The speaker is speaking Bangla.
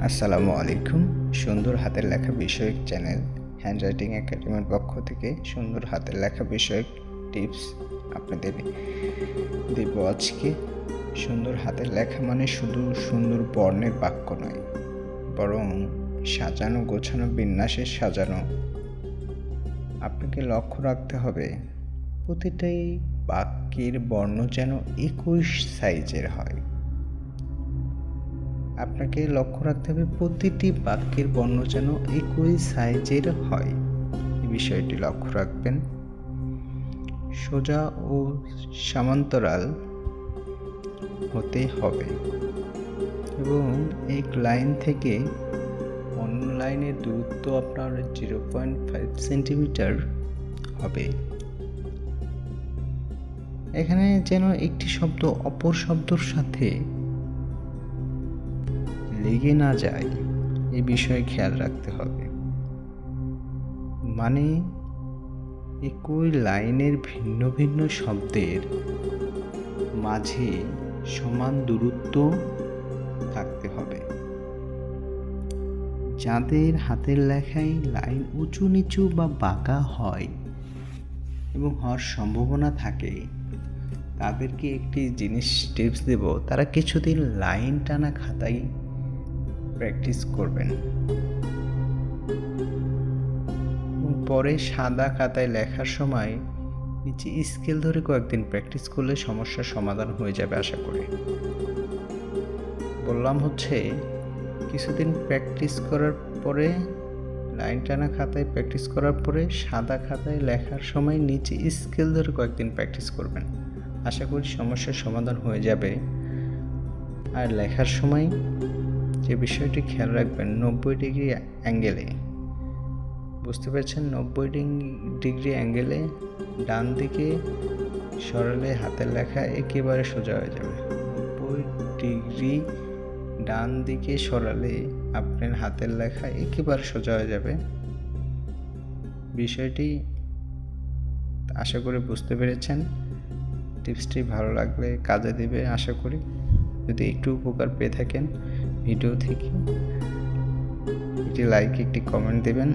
আসসালামু আলাইকুম। সুন্দর হাতের লেখা বিষয়ক চ্যানেল হ্যান্ডরাইটিং একাডেমির পক্ষ থেকে সুন্দর হাতের লেখা বিষয়ক টিপস আপনাদের দেব আজকে। সুন্দর হাতের লেখা মানে শুধু সুন্দর বর্ণের বাক্য নয়, বরং সাজানো গোছানো বিন্যাসের সাজানো। আপনাকে লক্ষ্য রাখতে হবে প্রতিটাই বাক্যের বর্ণ যেন 21 সাইজের হয়। আপনাকে লক্ষ্য রাখতে হবে প্রতিটি বাক্যের বর্ণ যেন 21 সাইজের হয়। এই বিষয়টি লক্ষ্য রাখবেন। সোজা ও সমান্তরাল হতে হবে এবং এক লাইন থেকে অন্য লাইনের দূরত্ব আপনার 0.5 সেন্টিমিটার হবে। এখানে যেন একটি শব্দ অপর শব্দর সাথে লেগে না যায়, এই বিষয়ে খেয়াল রাখতে হবে। মানে একই লাইনের ভিন্ন ভিন্ন শব্দের মাঝে সমান দূরত্ব থাকতে হবে। যাদের হাতের লেখায় লাইন উঁচু নিচু বা বাঁকা হয় এবং হওয়ার সম্ভাবনা থাকে, তাদেরকে একটি জিনিস টিপস দেব। তারা কিছুদিন লাইন টানা খাতায় প্র্যাকটিস করবেন এবং পরে সাদা খাতায় লেখার সময় নিচে স্কেল ধরে কয়েকদিন প্র্যাকটিস করলে সমস্যার সমাধান হয়ে যাবে আশা করি। বললাম হচ্ছে কিছুদিন প্র্যাকটিস করার পরে, লাইন টানা খাতায় প্র্যাকটিস করার পরে সাদা খাতায় লেখার সময় নিচে স্কেল ধরে কয়েকদিন প্র্যাকটিস করবেন। আশা করি সমস্যার সমাধান হয়ে যাবে। আর লেখার সময় যে বিষয়টি খেয়াল রাখবেন, 90 ডিগ্রি অ্যাঙ্গেলে, বুঝতে পেরেছেন? 90 ডিগ্রি অ্যাঙ্গেলে ডান দিকে সরালে হাতের লেখা একেবারে সোজা হয়ে যাবে। 90 ডিগ্রি ডান দিকে সরালে আপনার হাতের লেখা একেবারে সোজা হয়ে যাবে। বিষয়টি আশা করি বুঝতে পেরেছেন। টিপসটি ভালো লাগলে কাজে দেবে আশা করি। যদি একটু উপকার পেয়ে থাকেন ভিডিও থেকে, একটি লাইক একটি কমেন্ট দেবেন।